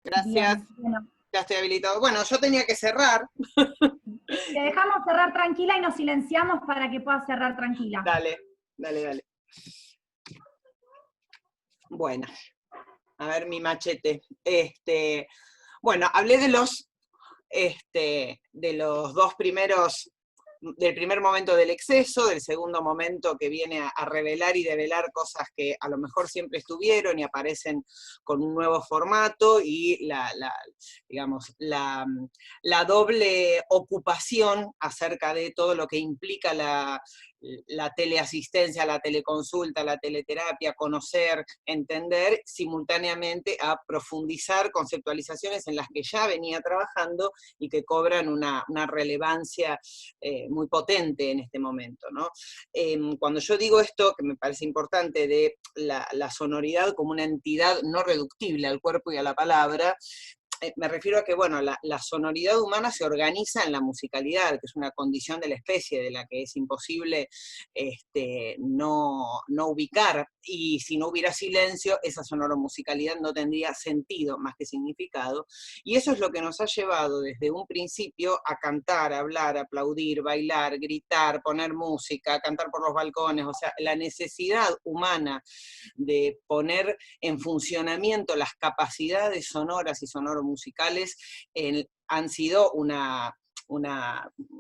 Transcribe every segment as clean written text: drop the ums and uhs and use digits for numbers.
Gracias, Bien, bueno. ya estoy habilitado. Bueno, yo tenía que cerrar. Te dejamos cerrar tranquila y nos silenciamos para que puedas cerrar tranquila. Dale, dale, dale. Bueno, a ver mi machete. Bueno, hablé de los dos primeros, del primer momento del exceso, del segundo momento que viene a revelar y develar cosas que a lo mejor siempre estuvieron y aparecen con un nuevo formato, y digamos, la doble ocupación acerca de todo lo que implica la teleasistencia, la teleconsulta, la teleterapia, conocer, entender, simultáneamente a profundizar conceptualizaciones en las que ya venía trabajando y que cobran una relevancia muy potente en este momento, ¿no? Cuando yo digo esto, que me parece importante, de la sonoridad como una entidad no reductible al cuerpo y a la palabra, me refiero a que, bueno, la sonoridad humana se organiza en la musicalidad, que es una condición de la especie de la que es imposible no ubicar, y si no hubiera silencio, esa sonoromusicalidad no tendría sentido más que significado, y eso es lo que nos ha llevado desde un principio a cantar, hablar, aplaudir, bailar, gritar, poner música, cantar por los balcones. O sea, la necesidad humana de poner en funcionamiento las capacidades sonoras y sonoromusicales han sido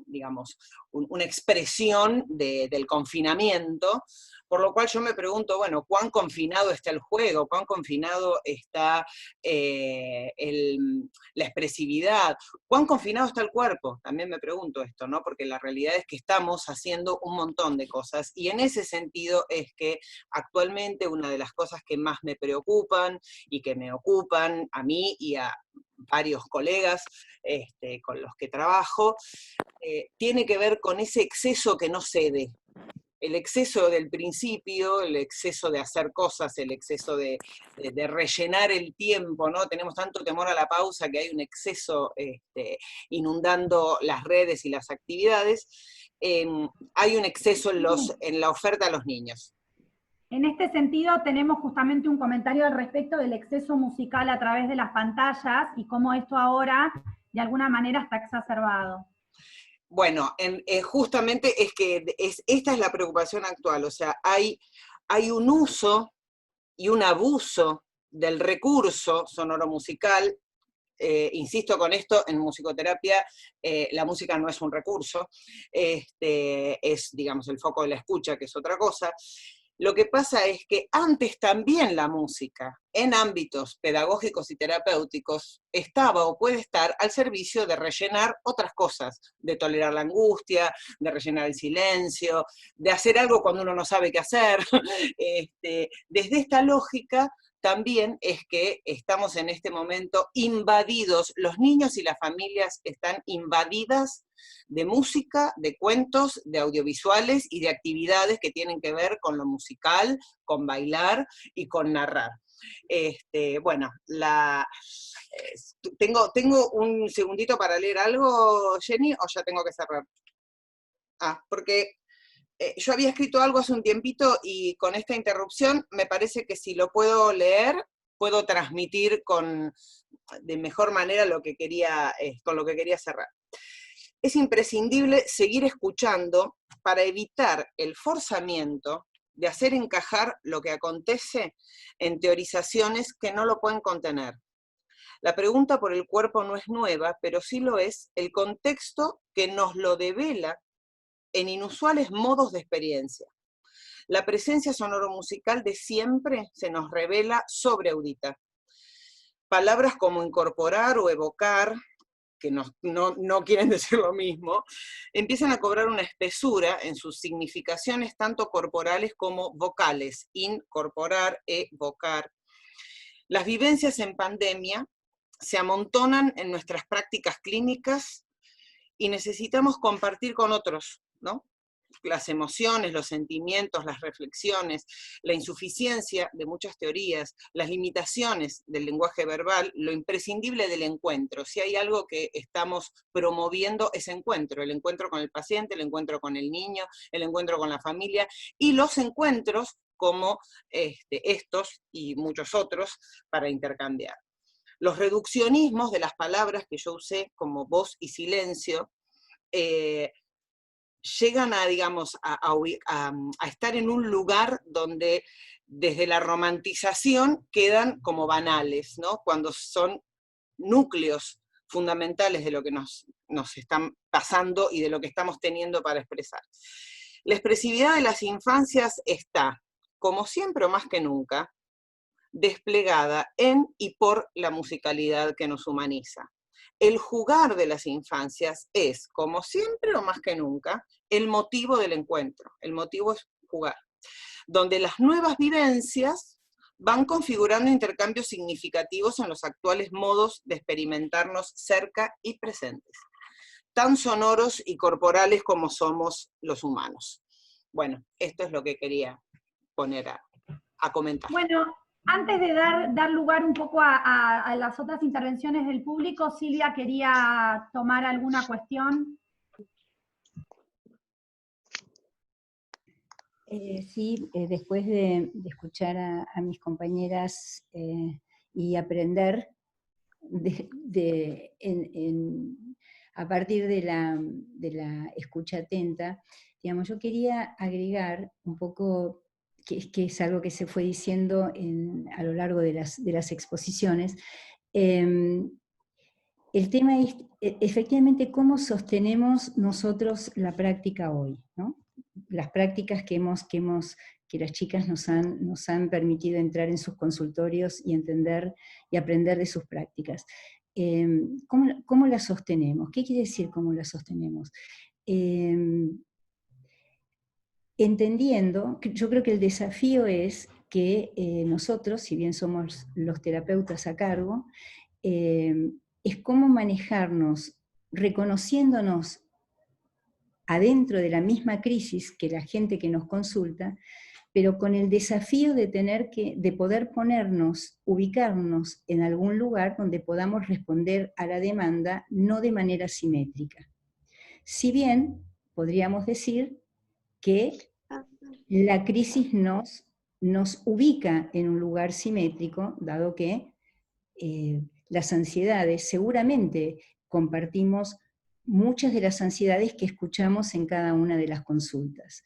digamos, una expresión del confinamiento, por lo cual yo me pregunto, bueno, ¿cuán confinado está el juego? ¿Cuán confinado está la expresividad? ¿Cuán confinado está el cuerpo? También me pregunto esto, ¿no? Porque la realidad es que estamos haciendo un montón de cosas, y en ese sentido es que actualmente una de las cosas que más me preocupan y que me ocupan a mí y a varios colegas con los que trabajo, tiene que ver con ese exceso que no cede. El exceso del principio, el exceso de hacer cosas, el exceso de rellenar el tiempo, ¿no? Tenemos tanto temor a la pausa que hay un exceso inundando las redes y las actividades. Hay un exceso en la oferta a los niños. En este sentido, tenemos justamente un comentario al respecto del exceso musical a través de las pantallas y cómo esto ahora, de alguna manera, está exacerbado. Bueno, justamente es que esta es la preocupación actual. O sea, hay un uso y un abuso del recurso sonoro-musical. Insisto con esto, en musicoterapia la música no es un recurso, es, digamos, el foco de la escucha, que es otra cosa. Lo que pasa es que antes también la música, en ámbitos pedagógicos y terapéuticos, estaba o puede estar al servicio de rellenar otras cosas, de tolerar la angustia, de rellenar el silencio, de hacer algo cuando uno no sabe qué hacer. Desde esta lógica, también es que estamos en este momento invadidos, los niños y las familias están invadidas de música, de cuentos, de audiovisuales y de actividades que tienen que ver con lo musical, con bailar y con narrar. Bueno, ¿tengo un segundito para leer algo, Jenny, o ya tengo que cerrar? Porque yo había escrito algo hace un tiempito y con esta interrupción me parece que si lo puedo leer, puedo transmitir de mejor manera con lo que quería cerrar. Es imprescindible seguir escuchando para evitar el forzamiento de hacer encajar lo que acontece en teorizaciones que no lo pueden contener. La pregunta por el cuerpo no es nueva, pero sí lo es el contexto que nos lo devela en inusuales modos de experiencia. La presencia sonoro-musical de siempre se nos revela sobreaudita. Palabras como incorporar o evocar, que no quieren decir lo mismo, empiezan a cobrar una espesura en sus significaciones tanto corporales como vocales, incorporar, evocar. Las vivencias en pandemia se amontonan en nuestras prácticas clínicas y necesitamos compartir con otros, ¿no? Las emociones, los sentimientos, las reflexiones, la insuficiencia de muchas teorías, las limitaciones del lenguaje verbal, lo imprescindible del encuentro. Si hay algo que estamos promoviendo es encuentro, el encuentro con el paciente, el encuentro con el niño, el encuentro con la familia, y los encuentros como estos y muchos otros para intercambiar. Los reduccionismos de las palabras que yo usé, como voz y silencio, llegan a, digamos, a estar en un lugar donde desde la romantización quedan como banales, ¿no? Cuando son núcleos fundamentales de lo que nos están pasando y de lo que estamos teniendo para expresar. La expresividad de las infancias está, como siempre o más que nunca, desplegada en y por la musicalidad que nos humaniza. El jugar de las infancias es, como siempre o más que nunca, el motivo del encuentro. El motivo es jugar, donde las nuevas vivencias van configurando intercambios significativos en los actuales modos de experimentarnos cerca y presentes, tan sonoros y corporales como somos los humanos. Bueno, esto es lo que quería poner a comentar. Bueno, antes de dar lugar un poco a las otras intervenciones del público, Silvia quería tomar alguna cuestión. Sí, después de escuchar a mis compañeras y aprender a partir de la escucha atenta, digamos, yo quería agregar un poco, que es algo que se fue diciendo a lo largo de las exposiciones. El tema es efectivamente cómo sostenemos nosotros la práctica hoy, ¿no? Las prácticas que las chicas nos han permitido entrar en sus consultorios y entender y aprender de sus prácticas. ¿Cómo las sostenemos? ¿Qué quiere decir cómo las sostenemos? Entendiendo, yo creo que el desafío es que nosotros, si bien somos los terapeutas a cargo, es cómo manejarnos reconociéndonos adentro de la misma crisis que la gente que nos consulta, pero con el desafío de de poder ubicarnos en algún lugar donde podamos responder a la demanda no de manera simétrica. Si bien podríamos decir que la crisis nos ubica en un lugar simétrico, dado que las ansiedades, seguramente compartimos muchas de las ansiedades que escuchamos en cada una de las consultas.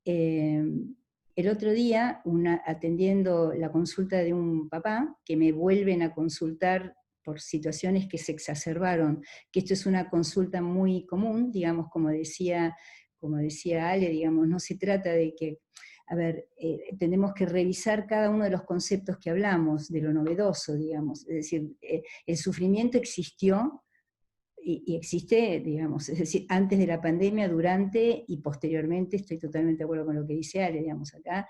El otro día, atendiendo la consulta de un papá, que me vuelven a consultar por situaciones que se exacerbaron, que esto es una consulta muy común, digamos, como decía Ale, digamos, no se trata de que, a ver, tenemos que revisar cada uno de los conceptos que hablamos, de lo novedoso, digamos, es decir, el sufrimiento existió, y existe, digamos, es decir, antes de la pandemia, durante y posteriormente, estoy totalmente de acuerdo con lo que dice Ale, digamos, acá.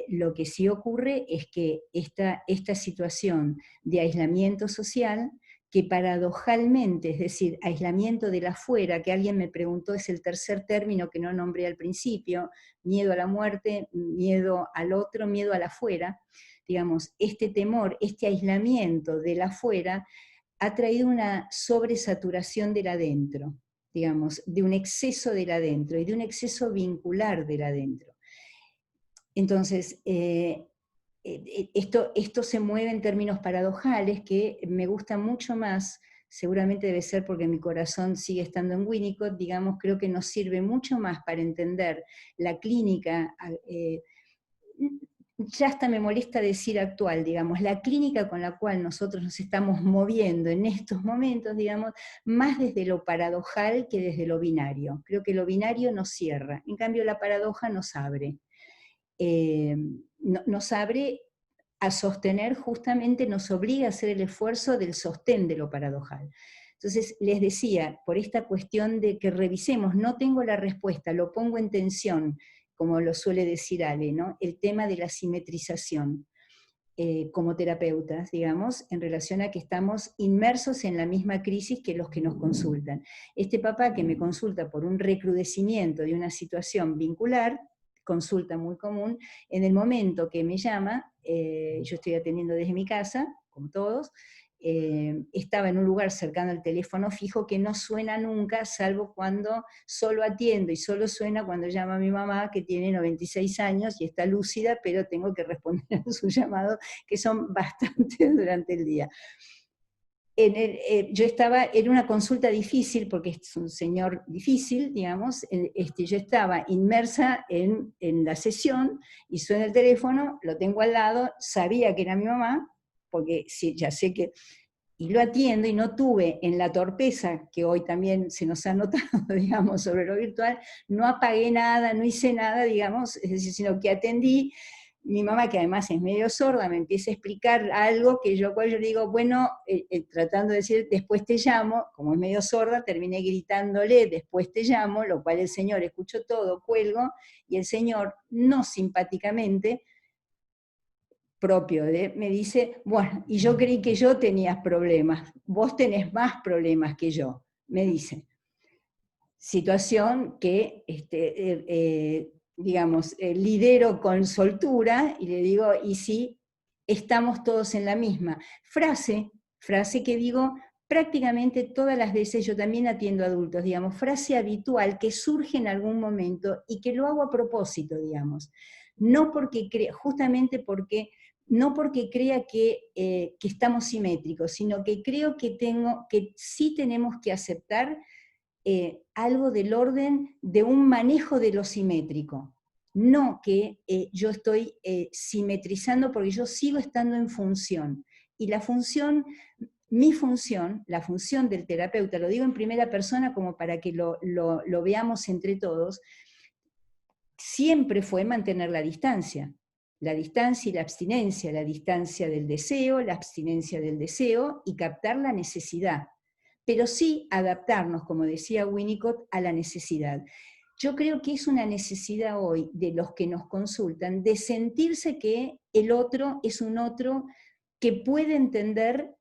Lo que sí ocurre es que esta situación de aislamiento social, que paradojalmente, es decir, aislamiento del afuera, que alguien me preguntó, es el tercer término que no nombré al principio, miedo a la muerte, miedo al otro, miedo al afuera, digamos, este temor, este aislamiento del afuera, ha traído una sobresaturación del adentro, digamos, de un exceso del adentro y de un exceso vincular del adentro. Entonces, esto se mueve en términos paradojales que me gusta mucho más, seguramente debe ser porque mi corazón sigue estando en Winnicott, digamos, creo que nos sirve mucho más para entender la clínica, ya hasta me molesta decir actual, digamos, la clínica con la cual nosotros nos estamos moviendo en estos momentos, digamos, más desde lo paradojal que desde lo binario. Creo que lo binario nos cierra, en cambio la paradoja nos abre. Nos abre a sostener, justamente nos obliga a hacer el esfuerzo del sostén de lo paradojal. Entonces, les decía, por esta cuestión de que revisemos, no tengo la respuesta, lo pongo en tensión, como lo suele decir Ale, ¿no? El tema de la simetrización como terapeutas, digamos, en relación a que estamos inmersos en la misma crisis que los que nos consultan. Este papá que me consulta por un recrudecimiento de una situación vincular, consulta muy común, en el momento que me llama, yo estoy atendiendo desde mi casa, como todos, estaba en un lugar cercano al teléfono fijo que no suena nunca, salvo cuando solo atiendo, y solo suena cuando llama a mi mamá, que tiene 96 años y está lúcida, pero tengo que responder a sus llamados, que son bastantes durante el día. yo estaba en una consulta difícil, porque es un señor difícil, digamos, yo estaba inmersa en la sesión, y suena el teléfono, lo tengo al lado, sabía que era mi mamá, porque sí, ya sé que, y lo atiendo, y no tuve en la torpeza, que hoy también se nos ha notado, digamos, sobre lo virtual, no apagué nada, no hice nada, digamos, es decir, sino que atendí. Mi mamá, que además es medio sorda, me empieza a explicar algo que yo le digo, bueno, tratando de decir, después te llamo, como es medio sorda, terminé gritándole, después te llamo, lo cual el señor escuchó todo, cuelgo, y el señor, no simpáticamente, propio me dice, bueno, y yo creí que yo tenías problemas, vos tenés más problemas que yo, me dice. Situación que, digamos, lidero con soltura, y le digo, y sí, estamos todos en la misma. Frase que digo prácticamente todas las veces, yo también atiendo adultos, digamos, frase habitual que surge en algún momento y que lo hago a propósito, digamos. No porque justamente porque, no porque crea que estamos simétricos, sino que creo que sí tenemos que aceptar algo del orden de un manejo de lo simétrico. No que yo estoy simetrizando, porque yo sigo estando en función. Y la función, mi función, la función del terapeuta, lo digo en primera persona como para que lo veamos entre todos, siempre fue mantener la distancia. La distancia y la abstinencia, la distancia del deseo, la abstinencia del deseo, y captar la necesidad. Pero sí adaptarnos, como decía Winnicott, a la necesidad. Yo creo que es una necesidad hoy de los que nos consultan, de sentirse que el otro es un otro que puede entender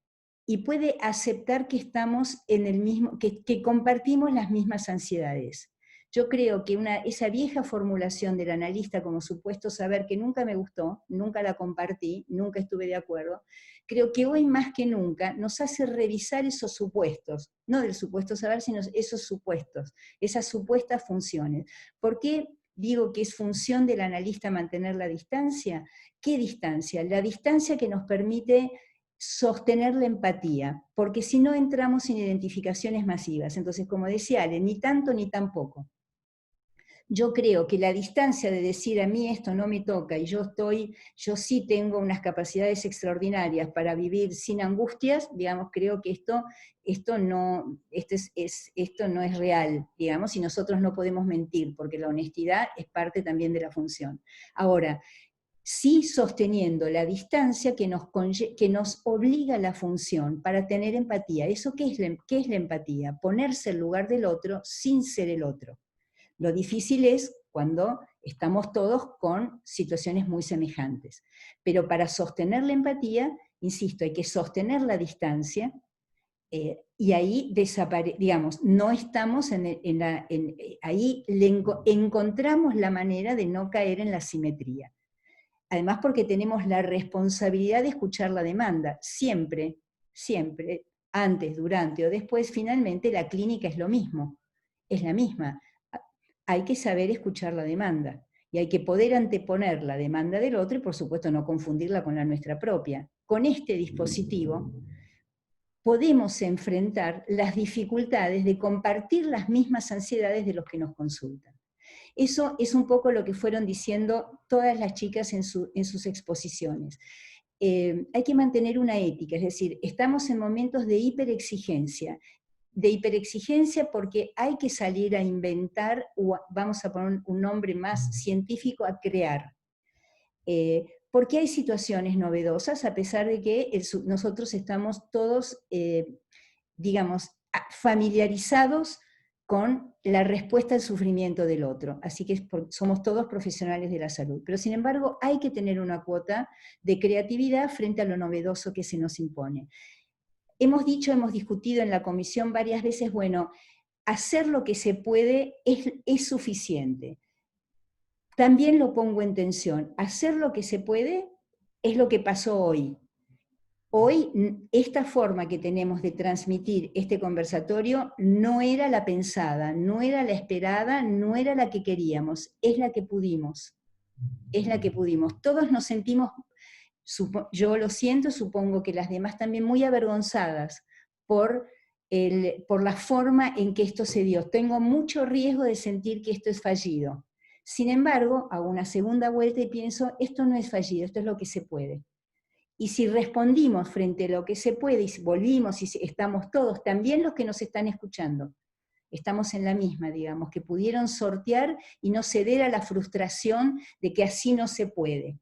y puede aceptar que estamos en el mismo, que compartimos las mismas ansiedades. Yo creo que esa vieja formulación del analista como supuesto saber, que nunca me gustó, nunca la compartí, nunca estuve de acuerdo, creo que hoy más que nunca nos hace revisar esos supuestos, no del supuesto saber, sino esos supuestos, esas supuestas funciones. ¿Por qué digo que es función del analista mantener la distancia? ¿Qué distancia? La distancia que nos permite sostener la empatía, porque si no entramos en identificaciones masivas. Entonces, como decía Ale, ni tanto ni tampoco. Yo creo que la distancia de decir a mí esto no me toca y yo sí tengo unas capacidades extraordinarias para vivir sin angustias, digamos, creo que esto no es real, digamos, y nosotros no podemos mentir, porque la honestidad es parte también de la función. Ahora, sí sosteniendo la distancia que nos obliga a la función para tener empatía. ¿Eso qué es la empatía? Ponerse en el lugar del otro sin ser el otro. Lo difícil es cuando estamos todos con situaciones muy semejantes. Pero para sostener la empatía, insisto, hay que sostener la distancia, y ahí digamos, no estamos ahí encontramos la manera de no caer en la simetría. Además, porque tenemos la responsabilidad de escuchar la demanda, siempre, siempre, antes, durante o después. Finalmente la clínica es lo mismo, es la misma. Hay que saber escuchar la demanda, y hay que poder anteponer la demanda del otro, y por supuesto no confundirla con la nuestra propia. Con este dispositivo podemos enfrentar las dificultades de compartir las mismas ansiedades de los que nos consultan. Eso es un poco lo que fueron diciendo todas las chicas en sus exposiciones. Hay que mantener una ética, es decir, estamos en momentos de hiperexigencia porque hay que salir a inventar, o vamos a poner un nombre más científico, a crear. Porque hay situaciones novedosas, a pesar de que nosotros estamos todos, digamos, familiarizados con la respuesta al sufrimiento del otro, así que somos todos profesionales de la salud, pero sin embargo hay que tener una cuota de creatividad frente a lo novedoso que se nos impone. Hemos discutido en la comisión varias veces, bueno, hacer lo que se puede es suficiente. También lo pongo en tensión, hacer lo que se puede es lo que pasó hoy. Hoy, esta forma que tenemos de transmitir este conversatorio no era la pensada, no era la esperada, no era la que queríamos, es la que pudimos. Es la que pudimos. Todos nos sentimos, yo lo siento, supongo que las demás también, muy avergonzadas por la forma en que esto se dio. Tengo mucho riesgo de sentir que esto es fallido. Sin embargo, hago una segunda vuelta y pienso, esto no es fallido, esto es lo que se puede. Y si respondimos frente a lo que se puede, y si volvimos, y si estamos todos, también los que nos están escuchando, estamos en la misma, digamos, que pudieron sortear y no ceder a la frustración de que así no se puede.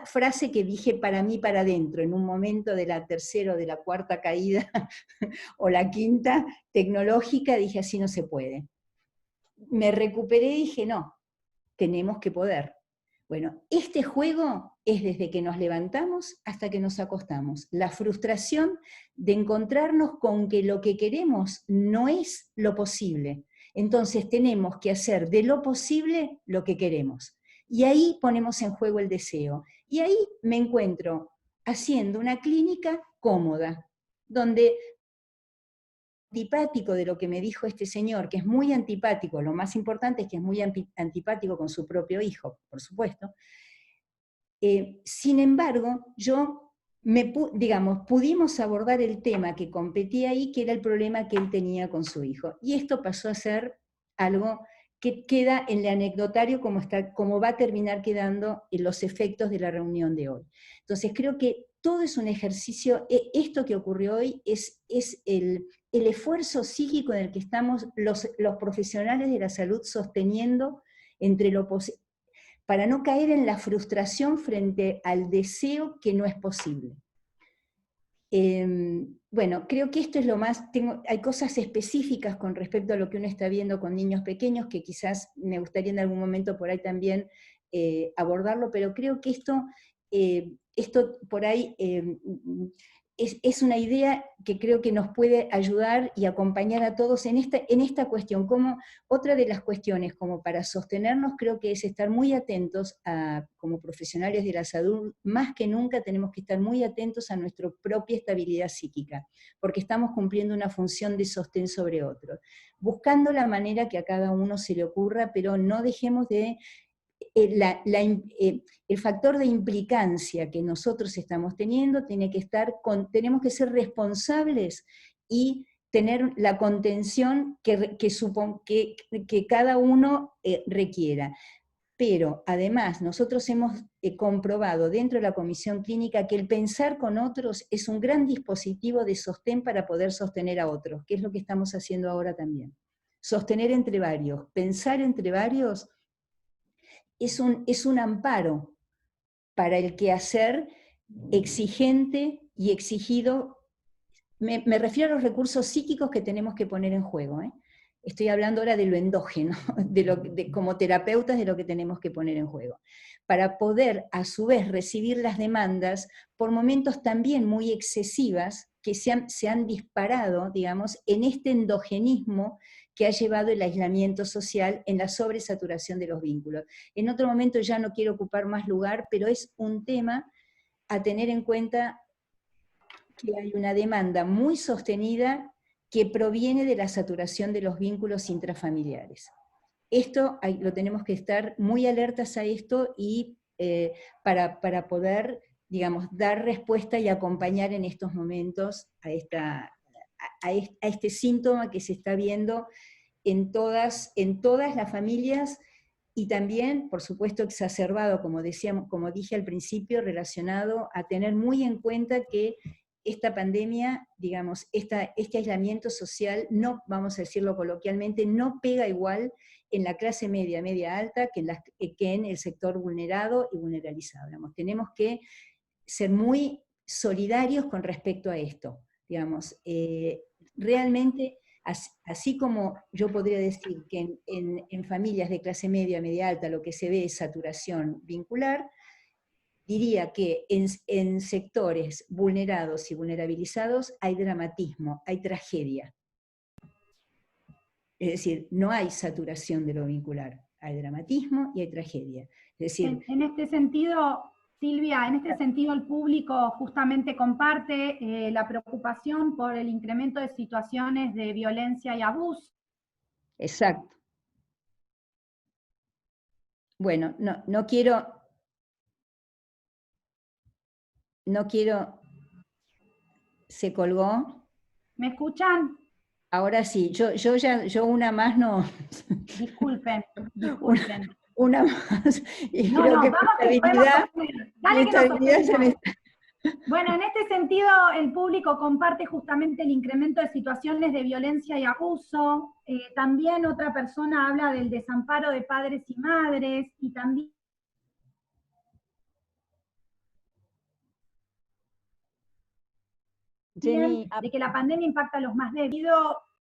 Frase que dije para mí para adentro, en un momento de la tercera o de la cuarta caída, o la quinta tecnológica, dije así no se puede. Me recuperé y dije no, tenemos que poder. Bueno, este juego es desde que nos levantamos hasta que nos acostamos. La frustración de encontrarnos con que lo que queremos no es lo posible. Entonces tenemos que hacer de lo posible lo que queremos. Y ahí ponemos en juego el deseo. Y ahí me encuentro haciendo una clínica cómoda, donde antipático de lo que me dijo este señor, que es muy antipático, lo más importante es que es muy antipático con su propio hijo, por supuesto. Sin embargo, pudimos abordar el tema que competía ahí, que era el problema que él tenía con su hijo. Y esto pasó a ser algo que queda en el anecdotario como va a terminar quedando en los efectos de la reunión de hoy. Entonces creo que todo es un ejercicio, esto que ocurrió hoy es el esfuerzo psíquico en el que estamos los profesionales de la salud sosteniendo entre lo posible, para no caer en la frustración frente al deseo que no es posible. Bueno, creo que esto es lo más, hay cosas específicas con respecto a lo que uno está viendo con niños pequeños, que quizás me gustaría en algún momento por ahí también abordarlo, pero creo que esto por ahí es una idea que creo que nos puede ayudar y acompañar a todos en esta cuestión. Como otra de las cuestiones como para sostenernos creo que es estar muy atentos como profesionales de la salud, más que nunca tenemos que estar muy atentos a nuestra propia estabilidad psíquica, porque estamos cumpliendo una función de sostén sobre otro, buscando la manera que a cada uno se le ocurra, pero no dejemos de el factor de implicancia que nosotros estamos teniendo tenemos que ser responsables y tener la contención que cada uno requiera. Pero además nosotros hemos comprobado dentro de la comisión clínica que el pensar con otros es un gran dispositivo de sostén para poder sostener a otros, que es lo que estamos haciendo ahora también. Sostener entre varios, pensar entre varios es un amparo para el quehacer exigente y exigido. Me refiero a los recursos psíquicos que tenemos que poner en juego. Estoy hablando ahora de lo endógeno, como terapeutas de lo que tenemos que poner en juego, para poder a su vez recibir las demandas por momentos también muy excesivas que se han disparado, digamos, en este endogenismo que ha llevado el aislamiento social en la sobresaturación de los vínculos. En otro momento ya no quiero ocupar más lugar, pero es un tema a tener en cuenta que hay una demanda muy sostenida que proviene de la saturación de los vínculos intrafamiliares. Esto lo tenemos que estar muy alertas a esto y para poder, digamos, dar respuesta y acompañar en estos momentos a este síntoma que se está viendo en todas las familias y también, por supuesto, exacerbado, como dije al principio, relacionado a tener muy en cuenta que esta pandemia, digamos, este aislamiento social, no, vamos a decirlo coloquialmente, no pega igual en la clase media, media alta, que en el sector vulnerado y vulnerabilizado. Digamos, tenemos que ser muy solidarios con respecto a esto. Digamos, realmente, así como yo podría decir que en familias de clase media, media alta, lo que se ve es saturación vincular, diría que en sectores vulnerados y vulnerabilizados hay dramatismo, hay tragedia. Es decir, no hay saturación de lo vincular, hay dramatismo y hay tragedia. Es decir, en este sentido, Silvia, en este sentido el público justamente comparte la preocupación por el incremento de situaciones de violencia y abuso. Exacto. Bueno, no quiero, se colgó. ¿Me escuchan? Ahora sí, yo una más no. Disculpen, disculpen. Una más. Y No, creo no, que vamos que podemos sostener. Dale que nos se me sostenemos. Bueno, en este sentido, el público comparte justamente el incremento de situaciones de violencia y abuso. También otra persona habla del desamparo de padres y madres, y también Jenny, de que la pandemia impacta a los más débiles.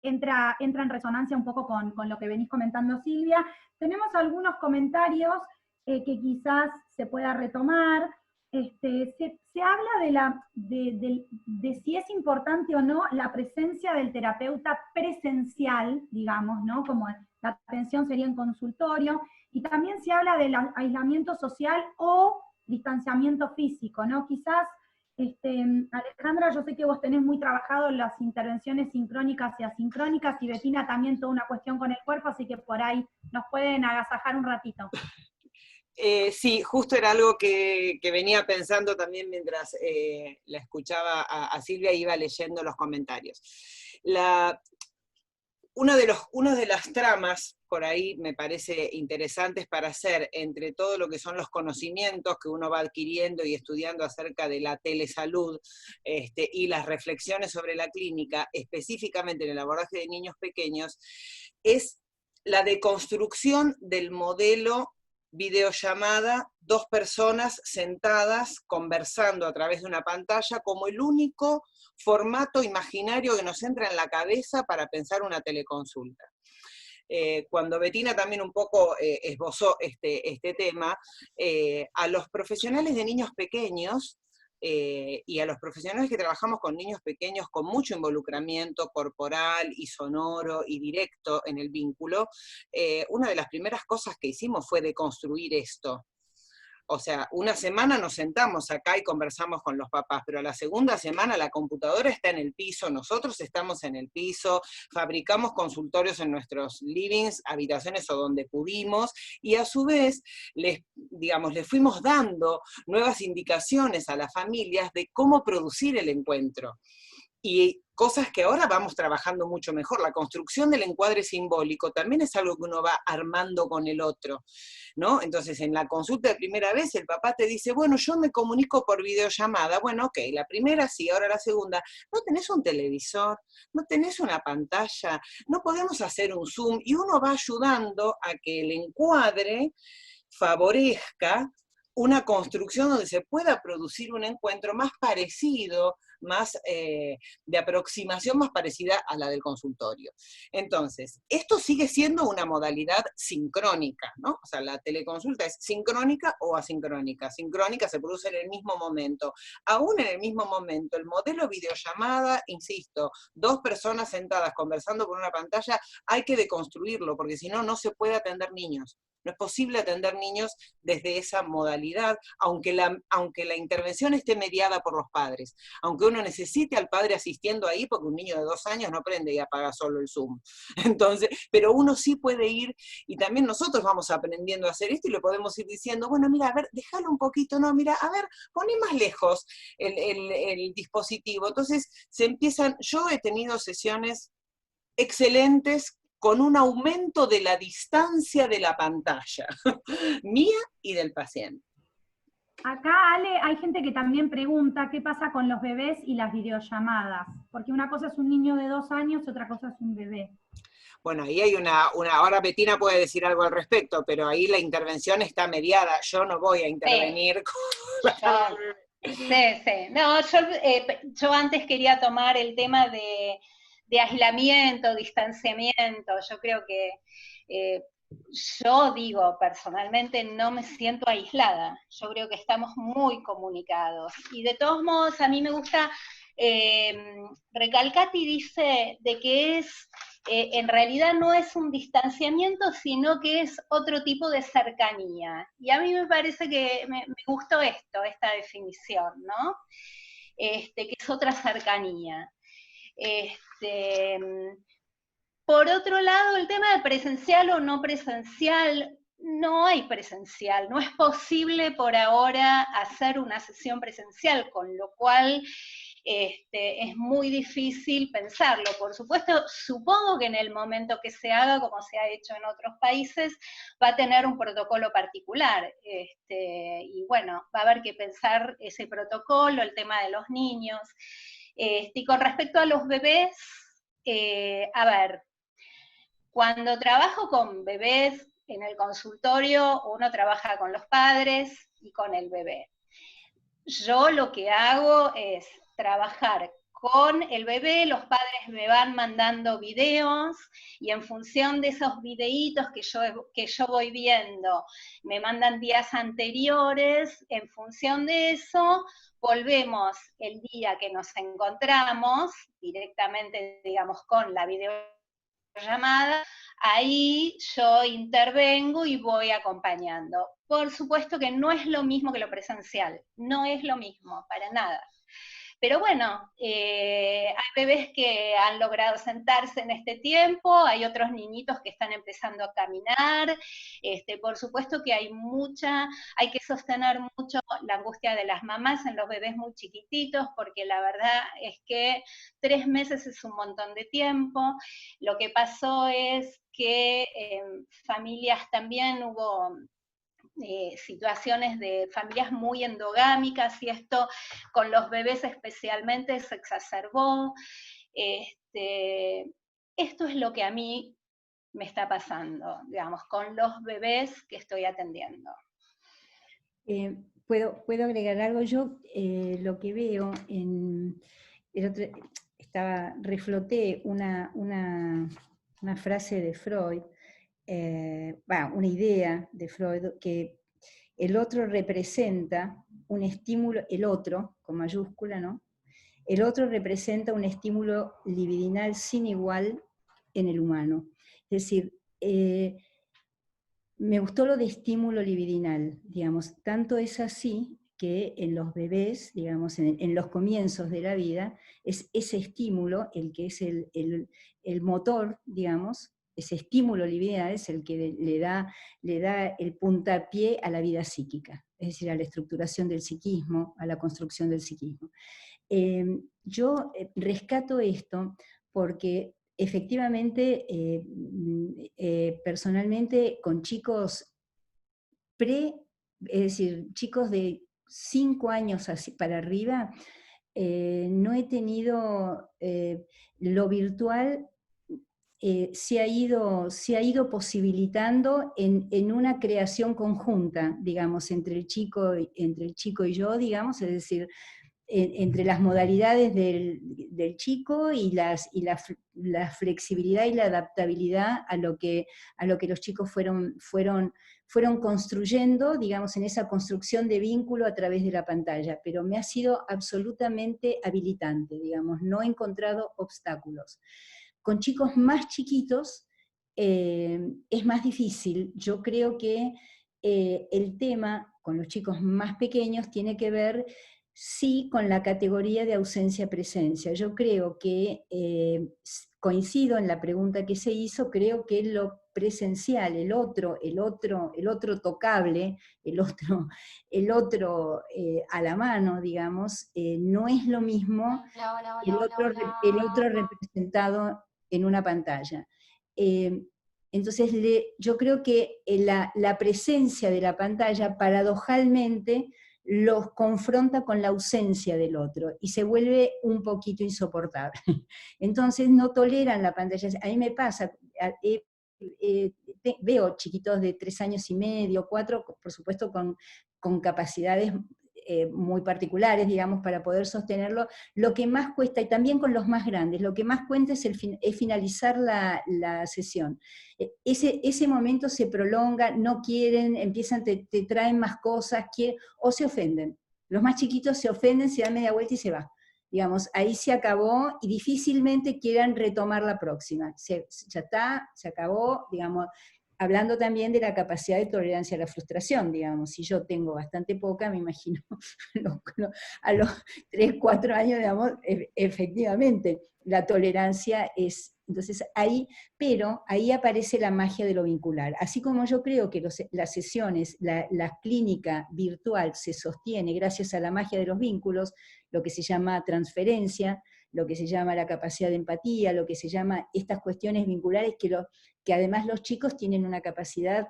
Entra en resonancia un poco con lo que venís comentando, Silvia. Tenemos algunos comentarios que quizás se pueda retomar. Se habla de si es importante o no la presencia del terapeuta presencial, digamos, ¿no? Como la atención sería en consultorio, y también se habla del aislamiento social o distanciamiento físico, ¿no? Quizás, Alejandra, yo sé que vos tenés muy trabajado las intervenciones sincrónicas y asincrónicas, y Bettina también toda una cuestión con el cuerpo, así que por ahí nos pueden agasajar un ratito. Sí, justo era algo que venía pensando también mientras la escuchaba a Silvia y iba leyendo los comentarios. Una de las tramas por ahí me parece interesantes para hacer entre todo lo que son los conocimientos que uno va adquiriendo y estudiando acerca de la telesalud, y las reflexiones sobre la clínica, específicamente en el abordaje de niños pequeños, es la deconstrucción del modelo videollamada, dos personas sentadas conversando a través de una pantalla como el único formato imaginario que nos entra en la cabeza para pensar una teleconsulta. Cuando Bettina también un poco esbozó este tema, a los profesionales de niños pequeños y a los profesionales que trabajamos con niños pequeños con mucho involucramiento corporal y sonoro y directo en el vínculo, una de las primeras cosas que hicimos fue deconstruir esto. O sea, una semana nos sentamos acá y conversamos con los papás, pero a la segunda semana la computadora está en el piso, nosotros estamos en el piso, fabricamos consultorios en nuestros livings, habitaciones o donde pudimos, y a su vez les fuimos dando nuevas indicaciones a las familias de cómo producir el encuentro. Y cosas que ahora vamos trabajando mucho mejor. La construcción del encuadre simbólico también es algo que uno va armando con el otro, ¿no? Entonces, en la consulta de primera vez, el papá te dice, bueno, yo me comunico por videollamada. Bueno, ok, la primera sí, ahora la segunda. ¿No tenés un televisor? ¿No tenés una pantalla? ¿No podemos hacer un Zoom? Y uno va ayudando a que el encuadre favorezca una construcción donde se pueda producir un encuentro más parecido, más de aproximación más parecida a la del consultorio. Entonces, esto sigue siendo una modalidad sincrónica, ¿no? O sea, la teleconsulta es sincrónica o asincrónica. Sincrónica se produce en el mismo momento. Aún en el mismo momento, el modelo videollamada, insisto, dos personas sentadas conversando por una pantalla, hay que deconstruirlo, porque si no, no se puede atender niños. No es posible atender niños desde esa modalidad, aunque la intervención esté mediada por los padres, aunque uno necesite al padre asistiendo ahí, porque un niño de 2 años no prende y apaga solo el Zoom. Entonces, pero uno sí puede ir, y también nosotros vamos aprendiendo a hacer esto, y le podemos ir diciendo, bueno, mira, a ver, déjalo un poquito, no, mira, a ver, poné más lejos el dispositivo. Entonces, yo he tenido sesiones excelentes con un aumento de la distancia de la pantalla, mía y del paciente. Acá, Ale, hay gente que también pregunta qué pasa con los bebés y las videollamadas, porque una cosa es un niño de 2 años y otra cosa es un bebé. Bueno, ahí hay ahora Bettina puede decir algo al respecto, pero ahí la intervención está mediada, yo no voy a intervenir. Sí. No, yo antes quería tomar el tema de aislamiento, distanciamiento. Yo creo que yo digo personalmente no me siento aislada. Yo creo que estamos muy comunicados. Y de todos modos a mí me gusta, Recalcati dice de que en realidad no es un distanciamiento, sino que es otro tipo de cercanía. Y a mí me parece que me gustó esta definición, ¿no? Que es otra cercanía. Por otro lado, el tema de presencial o no presencial, no hay presencial, no es posible por ahora hacer una sesión presencial, con lo cual es muy difícil pensarlo. Por supuesto, supongo que en el momento que se haga, como se ha hecho en otros países, va a tener un protocolo particular, y bueno, va a haber que pensar ese protocolo, el tema de los niños. Y con respecto a los bebés, a ver, cuando trabajo con bebés en el consultorio, uno trabaja con los padres y con el bebé. Yo lo que hago es trabajar con el bebé, los padres me van mandando videos y en función de esos videitos que yo voy viendo, me mandan días anteriores, en función de eso volvemos el día que nos encontramos directamente, digamos, con la videollamada, ahí yo intervengo y voy acompañando. Por supuesto que no es lo mismo que lo presencial, no es lo mismo, para nada. Pero bueno, hay bebés que han logrado sentarse en este tiempo, hay otros niñitos que están empezando a caminar, por supuesto que hay que sostener mucho la angustia de las mamás en los bebés muy chiquititos, porque la verdad es que 3 meses es un montón de tiempo. Lo que pasó es que en familias también hubo situaciones de familias muy endogámicas, y esto con los bebés especialmente se exacerbó. Esto es lo que a mí me está pasando, digamos, con los bebés que estoy atendiendo. ¿Puedo agregar algo? Yo lo que veo refloté una frase de Freud, una idea de Freud, que el otro representa un estímulo, el otro, con mayúscula, ¿no? El otro representa un estímulo libidinal sin igual en el humano. Es decir, me gustó lo de estímulo libidinal, digamos, tanto es así que en los bebés, digamos, en los comienzos de la vida, es ese estímulo el que es el motor, digamos, ese estímulo libidinal es el que le da el puntapié a la vida psíquica, es decir, a la estructuración del psiquismo, a la construcción del psiquismo. Yo rescato esto porque efectivamente, personalmente, con chicos es decir, chicos de 5 años para arriba, no he tenido lo virtual. Se ha ido posibilitando en una creación conjunta, digamos, entre el chico y yo, digamos, es decir, entre las modalidades del chico y la flexibilidad y la adaptabilidad a lo que los chicos fueron construyendo, digamos, en esa construcción de vínculo a través de la pantalla, pero me ha sido absolutamente habilitante, digamos, no he encontrado obstáculos. Con chicos más chiquitos es más difícil. Yo creo que el tema con los chicos más pequeños tiene que ver, sí, con la categoría de ausencia-presencia. Yo creo que, coincido en la pregunta que se hizo, creo que lo presencial, el otro tocable, el otro a la mano, digamos, no es lo mismo el otro representado en una pantalla. Entonces, yo creo que la presencia de la pantalla, paradojalmente, los confronta con la ausencia del otro, y se vuelve un poquito insoportable. Entonces, no toleran la pantalla. A mí me pasa, veo chiquitos de 3 años y medio, 4, por supuesto con capacidades muy particulares, digamos, para poder sostenerlo. Lo que más cuesta, y también con los más grandes, lo que más cuesta es finalizar la sesión. Ese momento se prolonga, no quieren, empiezan, te traen más cosas, o se ofenden. Los más chiquitos se ofenden, se dan media vuelta y se va. Digamos, ahí se acabó y difícilmente quieran retomar la próxima. Ya está, se acabó, digamos. hablando también de la capacidad de tolerancia a la frustración, digamos. Si yo tengo bastante poca, me imagino a los 3, 4 años, digamos, efectivamente, la tolerancia es... Entonces ahí, pero ahí aparece la magia de lo vincular. Así como yo creo que las sesiones, la clínica virtual se sostiene gracias a la magia de los vínculos, lo que se llama transferencia, lo que se llama la capacidad de empatía, lo que se llama estas cuestiones vinculares que además los chicos tienen una capacidad,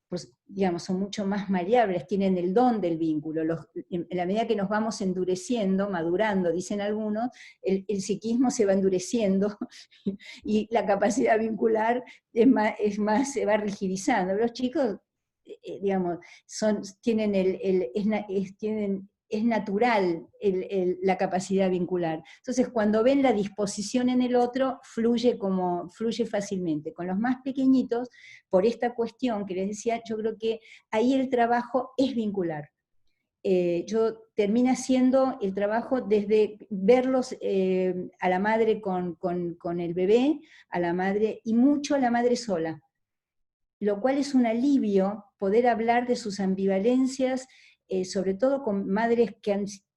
pues, digamos, son mucho más maleables, tienen el don del vínculo. En la medida que nos vamos endureciendo, madurando, dicen algunos, el psiquismo se va endureciendo y la capacidad vincular se va rigidizando. Los chicos, digamos, tienen es natural la capacidad vincular. Entonces, cuando ven la disposición en el otro, fluye fácilmente. Con los más pequeñitos, por esta cuestión que les decía, yo creo que ahí el trabajo es vincular. Termina siendo el trabajo desde verlos a la madre con el bebé, a la madre, y mucho a la madre sola, lo cual es un alivio poder hablar de sus ambivalencias, sobre todo con madres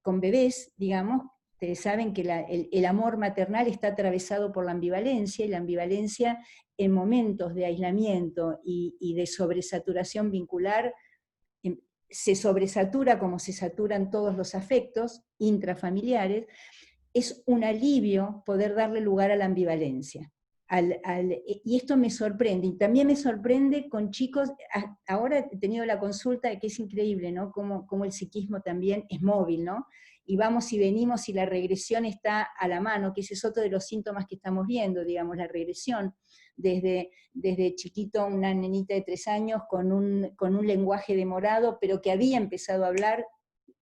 con bebés, digamos. Ustedes saben que el amor maternal está atravesado por la ambivalencia, y la ambivalencia en momentos de aislamiento y de sobresaturación vincular, se sobresatura como se saturan todos los afectos intrafamiliares. Es un alivio poder darle lugar a la ambivalencia. Y esto me sorprende, y también me sorprende con chicos. Ahora he tenido la consulta de que es increíble, ¿no? Cómo el psiquismo también es móvil, ¿no? Y vamos y venimos y la regresión está a la mano, que ese es otro de los síntomas que estamos viendo, digamos, la regresión. Desde chiquito, una nenita de 3 años con un lenguaje demorado, pero que había empezado a hablar,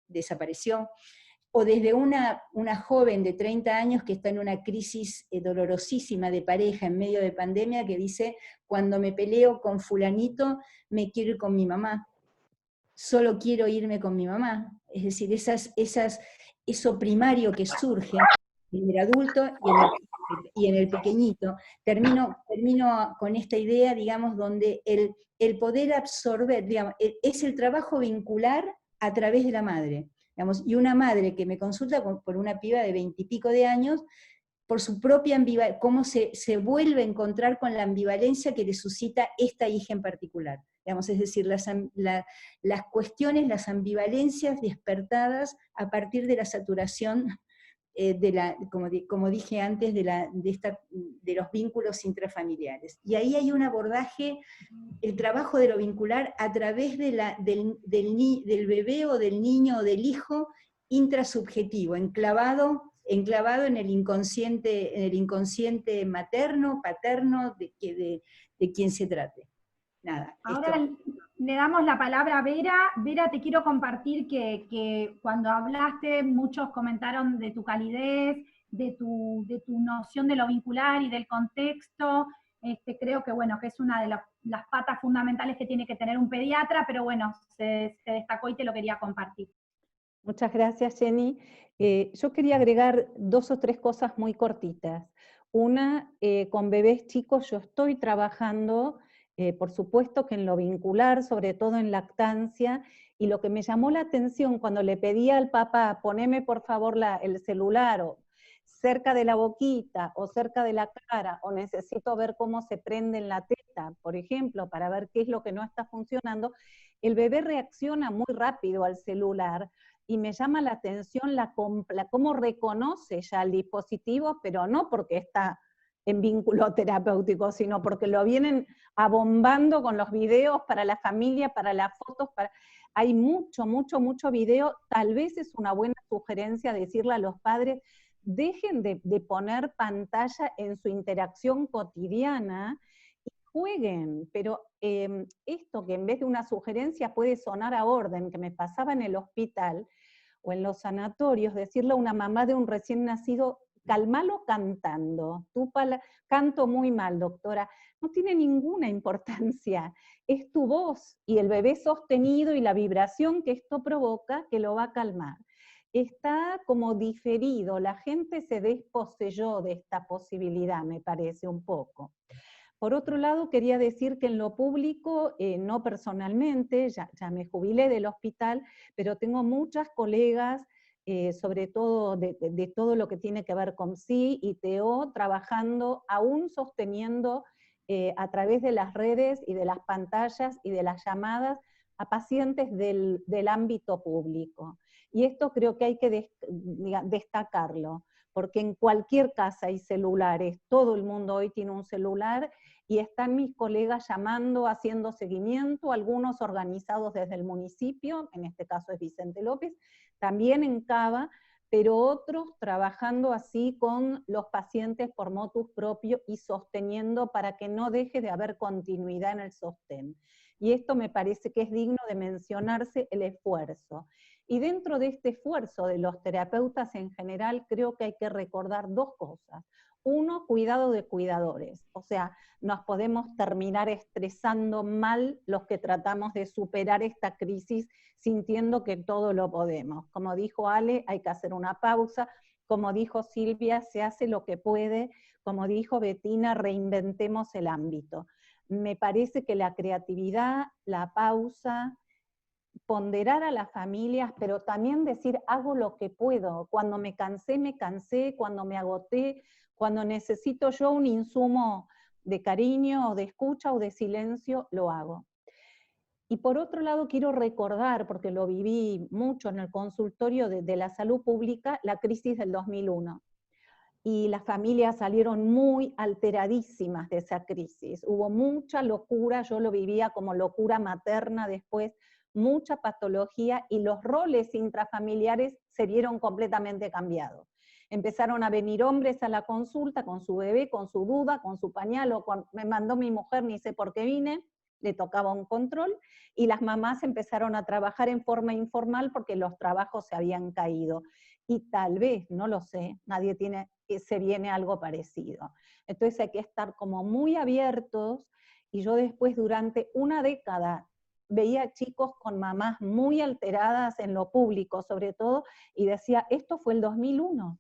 desapareció. O desde una joven de 30 años que está en una crisis dolorosísima de pareja en medio de pandemia, que dice: cuando me peleo con fulanito, me quiero ir con mi mamá, solo quiero irme con mi mamá. Es decir, eso primario que surge en el adulto y en el pequeñito. Termino con esta idea, digamos, donde el poder absorber, digamos, es el trabajo vincular a través de la madre. Digamos, y una madre que me consulta por una piba de 20 y pico de años, por su propia ambivalencia, cómo se vuelve a encontrar con la ambivalencia que le suscita esta hija en particular. Digamos, es decir, las cuestiones, las ambivalencias despertadas a partir de la saturación, como dije antes, de los vínculos intrafamiliares. Y ahí hay un abordaje, el trabajo de lo vincular a través del bebé o del niño o del hijo intrasubjetivo, enclavado en el inconsciente materno, paterno, de quien se trate. Nada. Ahora le damos la palabra a Vera. Vera, te quiero compartir que cuando hablaste, muchos comentaron de tu calidez, de tu noción de lo vincular y del contexto. Creo que, bueno, que es una de las patas fundamentales que tiene que tener un pediatra, pero bueno, se destacó y te lo quería compartir. Muchas gracias, Jenny. Yo quería agregar 2 o 3 cosas muy cortitas. Una, con bebés chicos yo estoy trabajando, por supuesto que en lo vincular, sobre todo en lactancia, y lo que me llamó la atención cuando le pedía al papá: poneme por favor el celular, o cerca de la boquita, o cerca de la cara, o necesito ver cómo se prende en la teta, por ejemplo, para ver qué es lo que no está funcionando, el bebé reacciona muy rápido al celular, y me llama la atención cómo reconoce ya el dispositivo, pero no porque está en vínculo terapéutico, sino porque lo vienen abombando con los videos para la familia, para las fotos, hay mucho video. Tal vez es una buena sugerencia decirle a los padres: dejen de poner pantalla en su interacción cotidiana, y jueguen. Pero esto, que en vez de una sugerencia puede sonar a orden, que me pasaba en el hospital o en los sanatorios, decirle a una mamá de un recién nacido: calmalo cantando, canto muy mal, doctora. No tiene ninguna importancia, es tu voz y el bebé sostenido y la vibración que esto provoca que lo va a calmar. Está como diferido, la gente se desposeyó de esta posibilidad, me parece un poco. Por otro lado, quería decir que en lo público, no personalmente, ya me jubilé del hospital, pero tengo muchas colegas, sobre todo de todo lo que tiene que ver con PSI y TO, trabajando, aún sosteniendo a través de las redes y de las pantallas y de las llamadas a pacientes del ámbito público. Y esto creo que hay que destacarlo, porque en cualquier casa hay celulares, todo el mundo hoy tiene un celular, y están mis colegas llamando, haciendo seguimiento, algunos organizados desde el municipio, en este caso es Vicente López, también en Cava, pero otros trabajando así con los pacientes por motus propio y sosteniendo para que no deje de haber continuidad en el sostén. Y esto me parece que es digno de mencionarse, el esfuerzo. Y dentro de este esfuerzo de los terapeutas en general, creo que hay que recordar dos cosas. Uno, cuidado de cuidadores. O sea, nos podemos terminar estresando mal los que tratamos de superar esta crisis sintiendo que todo lo podemos. Como dijo Ale, hay que hacer una pausa. Como dijo Silvia, se hace lo que puede. Como dijo Bettina, reinventemos el ámbito. Me parece que la creatividad, la pausa, ponderar a las familias, pero también decir, hago lo que puedo. Cuando me cansé, cuando me agoté, cuando necesito yo un insumo de cariño, o de escucha, o de silencio, lo hago. Y por otro lado quiero recordar, porque lo viví mucho en el consultorio de la salud pública, la crisis del 2001. Y las familias salieron muy alteradísimas de esa crisis. Hubo mucha locura, yo lo vivía como locura materna después, mucha patología, y los roles intrafamiliares se vieron completamente cambiados. Empezaron a venir hombres a la consulta con su bebé, con su duda, con su pañal, o me mandó mi mujer, ni sé por qué vine, le tocaba un control, y las mamás empezaron a trabajar en forma informal porque los trabajos se habían caído. Y tal vez, no lo sé, nadie tiene, se viene algo parecido. Entonces hay que estar como muy abiertos, y yo después durante una década veía chicos con mamás muy alteradas en lo público sobre todo, y decía, esto fue el 2001,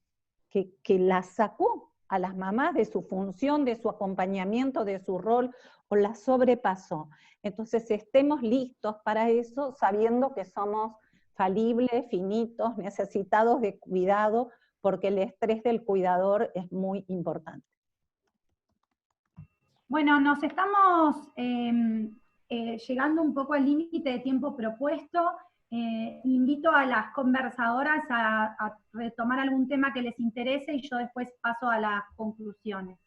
que la sacó a las mamás de su función, de su acompañamiento, de su rol, o la sobrepasó. Entonces estemos listos para eso, sabiendo que somos falibles, finitos, necesitados de cuidado, porque el estrés del cuidador es muy importante. Bueno, nos estamos llegando un poco al límite de tiempo propuesto. Invito a las conversadoras a retomar algún tema que les interese y yo después paso a las conclusiones.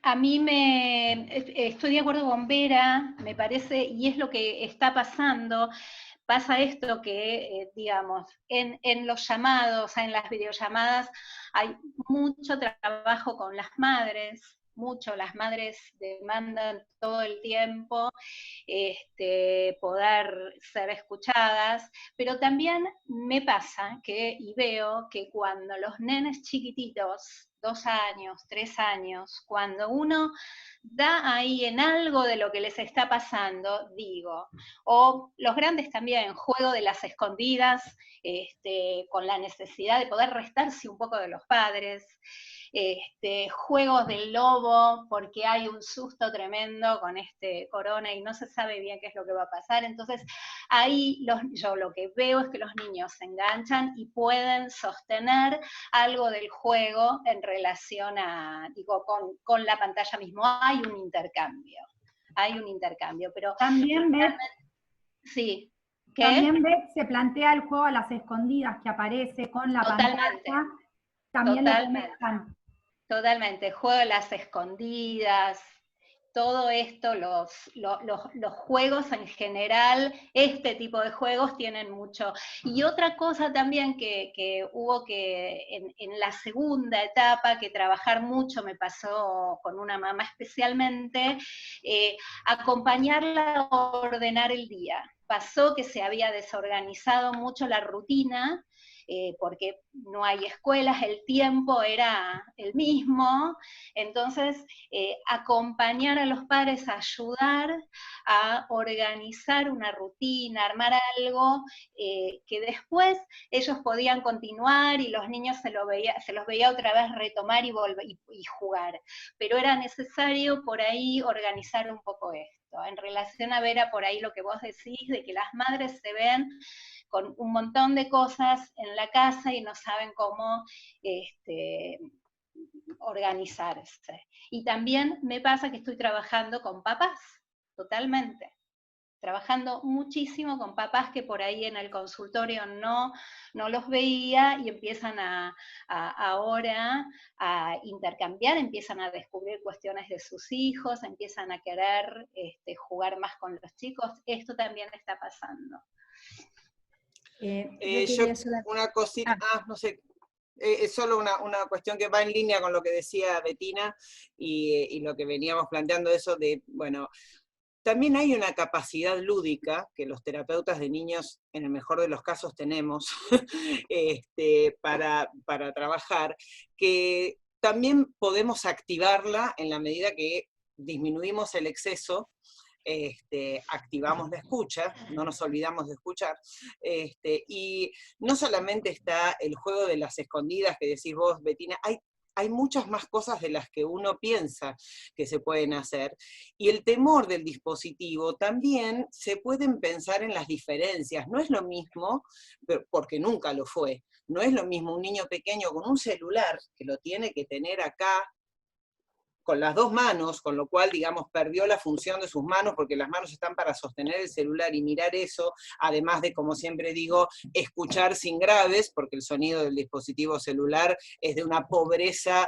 A mí estoy de acuerdo con Vera, me parece, y es lo que está pasando. Pasa esto que, digamos, en los llamados, en las videollamadas, hay mucho trabajo con las madres, mucho, las madres demandan todo el tiempo poder ser escuchadas, pero también me pasa y veo que cuando los nenes chiquititos, 2 años, 3 años, cuando uno da ahí en algo de lo que les está pasando, digo, o los grandes también, juego de las escondidas, con la necesidad de poder restarse un poco de los padres, juegos del lobo, porque hay un susto tremendo con este corona y no se sabe bien qué es lo que va a pasar. Entonces, ahí yo lo que veo es que los niños se enganchan y pueden sostener algo del juego en relación a, digo, con la pantalla mismo. Hay un intercambio, pero también ves, sí. ¿Qué? También ves, se plantea el juego a las escondidas que aparece con la pantalla. También lo comentan. Totalmente, juego a las escondidas, todo esto, los juegos en general, este tipo de juegos tienen mucho. Y otra cosa también que hubo que en la segunda etapa, que trabajar mucho, me pasó con una mamá especialmente, acompañarla a ordenar el día. Pasó que se había desorganizado mucho la rutina, porque no hay escuelas, el tiempo era el mismo, entonces acompañar a los padres, ayudar a organizar una rutina, armar algo que después ellos podían continuar y los niños se los veía otra vez retomar y jugar. Pero era necesario por ahí organizar un poco esto. En relación a Vera, por ahí lo que vos decís, de que las madres se ven con un montón de cosas en la casa y no saben cómo organizarse. Y también me pasa que estoy trabajando con papás, totalmente. Trabajando muchísimo con papás que por ahí en el consultorio no los veía y empiezan ahora a intercambiar, empiezan a descubrir cuestiones de sus hijos, empiezan a querer jugar más con los chicos. Esto también está pasando. Una cosita, no sé, es solo una cuestión que va en línea con lo que decía Bettina y lo que veníamos planteando, eso de, bueno, también hay una capacidad lúdica que los terapeutas de niños, en el mejor de los casos, tenemos para trabajar, que también podemos activarla en la medida que disminuimos el exceso, activamos la escucha, no nos olvidamos de escuchar, y no solamente está el juego de las escondidas que decís vos, Bettina, hay muchas más cosas de las que uno piensa que se pueden hacer. Y el temor del dispositivo también se pueden pensar en las diferencias. No es lo mismo, porque nunca lo fue, no es lo mismo un niño pequeño con un celular, que lo tiene que tener acá, con las dos manos, con lo cual, digamos, perdió la función de sus manos, porque las manos están para sostener el celular y mirar eso, además de, como siempre digo, escuchar sin graves, porque el sonido del dispositivo celular es de una pobreza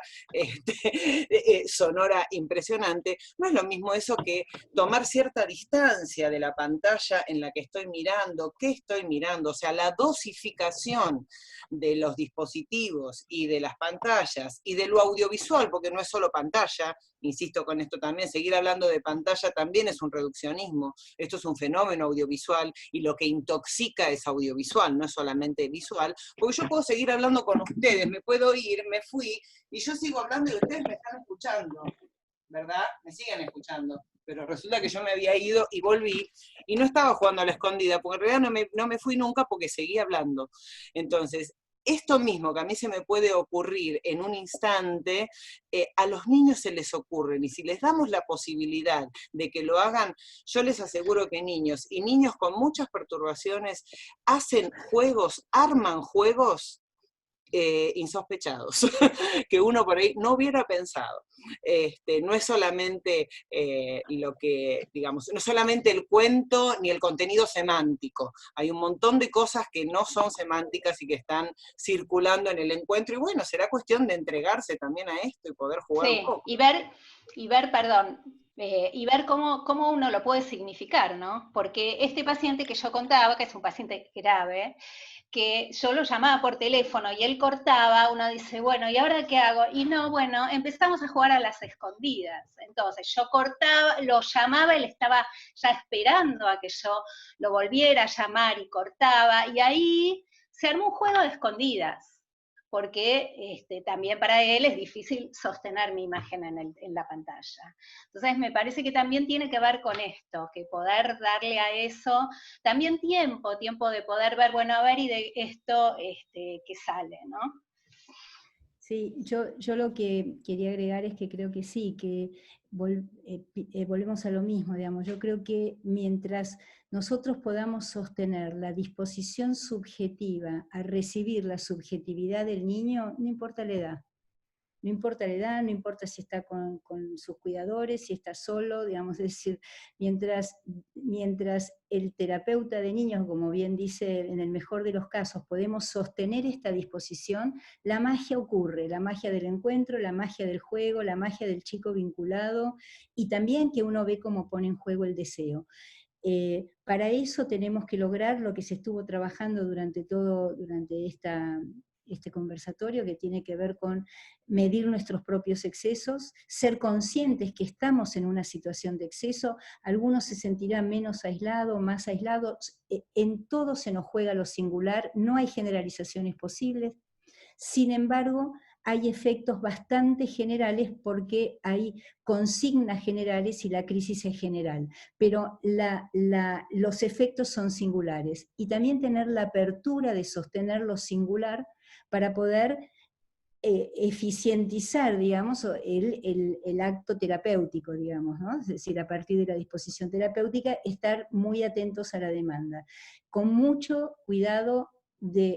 sonora impresionante. No es lo mismo eso que tomar cierta distancia de la pantalla en la que estoy mirando, qué estoy mirando, o sea, la dosificación de los dispositivos y de las pantallas y de lo audiovisual, porque no es solo pantalla, insisto con esto también, seguir hablando de pantalla también es un reduccionismo, esto es un fenómeno audiovisual y lo que intoxica es audiovisual, no es solamente visual, porque yo puedo seguir hablando con ustedes, me puedo ir, me fui, y yo sigo hablando y ustedes me están escuchando, ¿verdad? Me siguen escuchando, pero resulta que yo me había ido y volví, y no estaba jugando a la escondida, porque en realidad no me fui nunca porque seguí hablando. Entonces, esto mismo que a mí se me puede ocurrir en un instante, a los niños se les ocurren, y si les damos la posibilidad de que lo hagan, yo les aseguro que niños, y niños con muchas perturbaciones, hacen juegos, arman juegos insospechados, que uno por ahí no hubiera pensado. No es solamente lo que, digamos, no es solamente el cuento ni el contenido semántico, hay un montón de cosas que no son semánticas y que están circulando en el encuentro, y bueno, será cuestión de entregarse también a esto y poder jugar un poco. Y ver, perdón, y ver cómo uno lo puede significar, ¿no? Porque este paciente que yo contaba, que es un paciente grave, que yo lo llamaba por teléfono y él cortaba, uno dice, bueno, ¿y ahora qué hago? Y no, bueno, empezamos a jugar a las escondidas. Entonces yo cortaba, lo llamaba, él estaba ya esperando a que yo lo volviera a llamar y cortaba, y ahí se armó un juego de escondidas, porque también para él es difícil sostener mi imagen en la pantalla. Entonces me parece que también tiene que ver con esto, que poder darle a eso también tiempo de poder ver, bueno, a ver, y de esto que sale, ¿no? Sí, yo lo que quería agregar es que creo que sí, que volvemos a lo mismo, digamos. Yo creo que mientras nosotros podamos sostener la disposición subjetiva a recibir la subjetividad del niño, no importa la edad. No importa la edad, no importa si está con sus cuidadores, si está solo, digamos, es decir, mientras el terapeuta de niños, como bien dice, en el mejor de los casos, podemos sostener esta disposición, la magia ocurre, la magia del encuentro, la magia del juego, la magia del chico vinculado, y también que uno ve cómo pone en juego el deseo. Para eso tenemos que lograr lo que se estuvo trabajando durante este conversatorio, que tiene que ver con medir nuestros propios excesos, ser conscientes que estamos en una situación de exceso. Algunos se sentirán menos aislados, más aislados, en todo se nos juega lo singular, no hay generalizaciones posibles. Sin embargo, hay efectos bastante generales porque hay consignas generales y la crisis es general, pero los efectos son singulares, y también tener la apertura de sostener lo singular para poder eficientizar, digamos, el acto terapéutico, digamos, ¿no? Es decir, a partir de la disposición terapéutica, estar muy atentos a la demanda, con mucho cuidado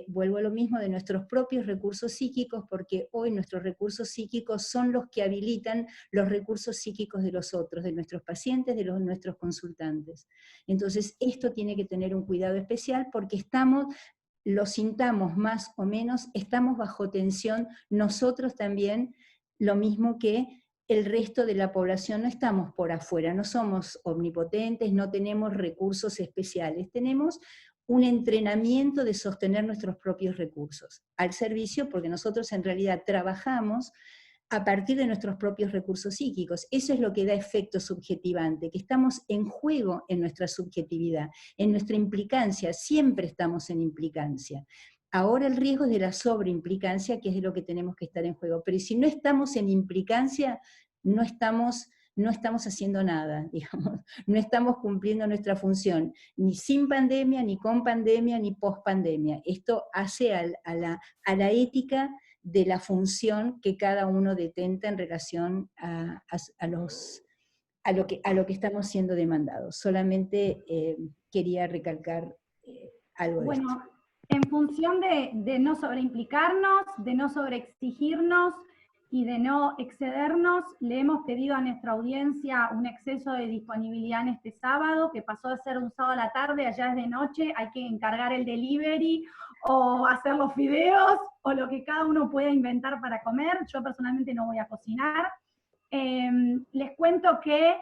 vuelvo a lo mismo, de nuestros propios recursos psíquicos, porque hoy nuestros recursos psíquicos son los que habilitan los recursos psíquicos de los otros, de nuestros pacientes, de nuestros consultantes. Entonces, esto tiene que tener un cuidado especial porque lo sintamos más o menos, estamos bajo tensión nosotros también, lo mismo que el resto de la población. No estamos por afuera, no somos omnipotentes, no tenemos recursos especiales, tenemos un entrenamiento de sostener nuestros propios recursos al servicio, porque nosotros en realidad trabajamos a partir de nuestros propios recursos psíquicos. Eso es lo que da efecto subjetivante, que estamos en juego en nuestra subjetividad, en nuestra implicancia, siempre estamos en implicancia. Ahora el riesgo es de la sobreimplicancia, que es de lo que tenemos que estar en juego, pero si no estamos en implicancia, no estamos haciendo nada, digamos, no estamos cumpliendo nuestra función, ni sin pandemia, ni con pandemia, ni post pandemia. Esto hace a la ética de la función que cada uno detenta en relación a lo que estamos siendo demandados. Solamente quería recalcar algo de esto. Bueno, en función de no sobreimplicarnos, de no sobreexigirnos y de no excedernos, le hemos pedido a nuestra audiencia un exceso de disponibilidad en este sábado, que pasó de ser un sábado a la tarde, allá es de noche, hay que encargar el delivery, o hacer los fideos, o lo que cada uno pueda inventar para comer. Yo personalmente no voy a cocinar. Les cuento que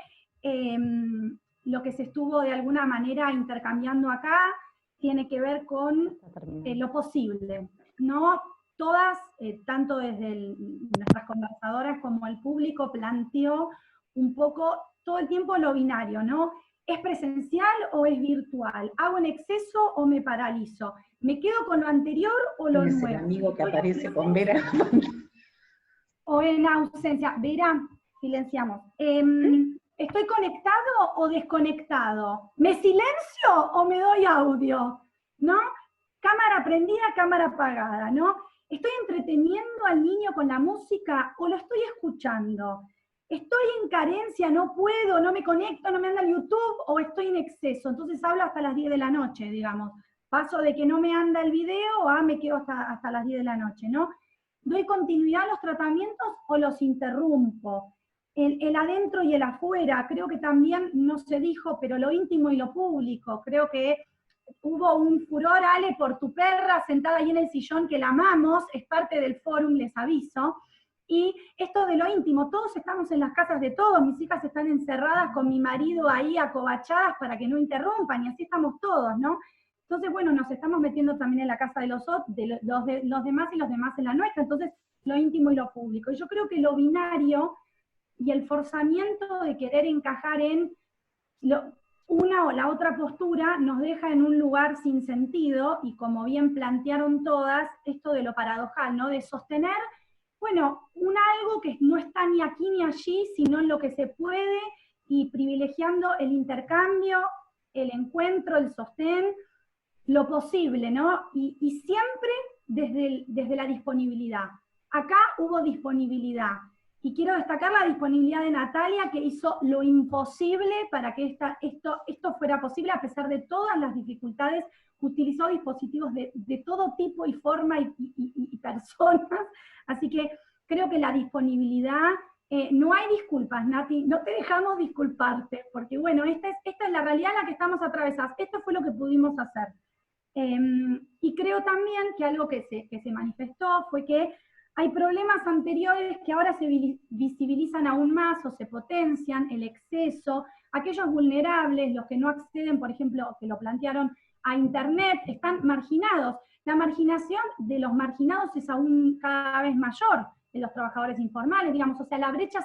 lo que se estuvo de alguna manera intercambiando acá tiene que ver con lo posible, ¿no? Todas, tanto desde nuestras conversadoras como el público, planteó un poco todo el tiempo lo binario, ¿no? ¿Es presencial o es virtual? ¿Hago en exceso o me paralizo? ¿Me quedo con lo anterior o lo nuevo? El amigo que aparece con Vera. O en ausencia. Vera, silenciamos. ¿Estoy conectado o desconectado? ¿Me silencio o me doy audio? ¿No? Cámara prendida, cámara apagada, ¿no? ¿Estoy entreteniendo al niño con la música o lo estoy escuchando? ¿Estoy en carencia, no puedo, no me conecto, no me anda el YouTube, o estoy en exceso? Entonces hablo hasta las 10 de la noche, digamos. Paso de que no me anda el video a me quedo hasta las 10 de la noche, ¿no? ¿Doy continuidad a los tratamientos o los interrumpo? El adentro y el afuera, creo que también no se dijo, pero lo íntimo y lo público, creo que hubo un furor, Ale, por tu perra sentada ahí en el sillón, que la amamos, es parte del fórum, les aviso. Y esto de lo íntimo, todos estamos en las casas de todos, mis hijas están encerradas con mi marido ahí acobachadas para que no interrumpan, y así estamos todos, ¿no? Entonces, bueno, nos estamos metiendo también en la casa de los demás y los demás en la nuestra, entonces lo íntimo y lo público. Y yo creo que lo binario y el forzamiento de querer encajar en una o la otra postura nos deja en un lugar sin sentido, y como bien plantearon todas, esto de lo paradojal, ¿no? De sostener, bueno, algo que no está ni aquí ni allí, sino en lo que se puede, y privilegiando el intercambio, el encuentro, el sostén, lo posible, ¿no? Y siempre desde la disponibilidad. Acá hubo disponibilidad. Y quiero destacar la disponibilidad de Natalia, que hizo lo imposible para que esto fuera posible, a pesar de todas las dificultades. Utilizó dispositivos de todo tipo y forma y personas. Así que creo que la disponibilidad, no hay disculpas, Nati, no te dejamos disculparte, porque bueno, esta es la realidad en la que estamos atravesadas. Esto fue lo que pudimos hacer. Y creo también que algo que se manifestó fue que hay problemas anteriores que ahora se visibilizan aún más o se potencian, el exceso, aquellos vulnerables, los que no acceden, por ejemplo, que lo plantearon, a Internet, están marginados. la marginación de los marginados es aún cada vez mayor, de los trabajadores informales, digamos, o sea, la brecha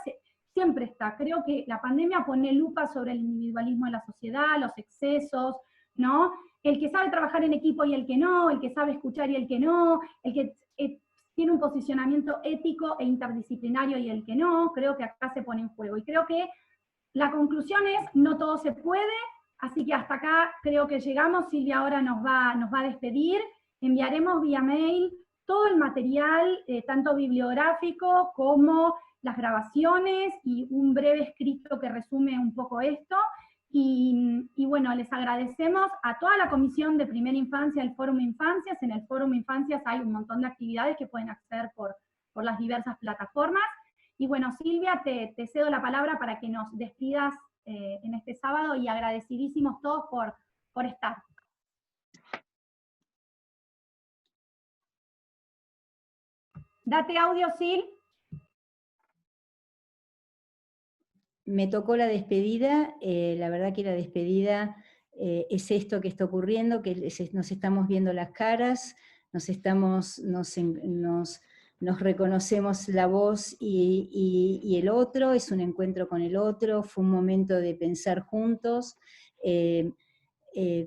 siempre está. Creo que la pandemia pone lupa sobre el individualismo de la sociedad, los excesos, ¿no? El que sabe trabajar en equipo y el que no, el que sabe escuchar y el que no, el que tiene un posicionamiento ético e interdisciplinario y el que no, creo que acá se pone en juego. Y creo que la conclusión es, no todo se puede, así que hasta acá creo que llegamos. Silvia ahora nos va a despedir. Enviaremos vía mail todo el material, tanto bibliográfico como las grabaciones y un breve escrito que resume un poco esto. Y bueno, les agradecemos a toda la Comisión de Primera Infancia del Fórum Infancias. En el Fórum Infancias hay un montón de actividades que pueden acceder por las diversas plataformas. Y bueno, Silvia, te cedo la palabra para que nos despidas en este sábado, y agradecidísimos todos por estar. Date audio, Sil. Me tocó la despedida, la verdad que la despedida es esto que está ocurriendo, que nos estamos viendo las caras, nos reconocemos la voz y el otro, es un encuentro con el otro, fue un momento de pensar juntos,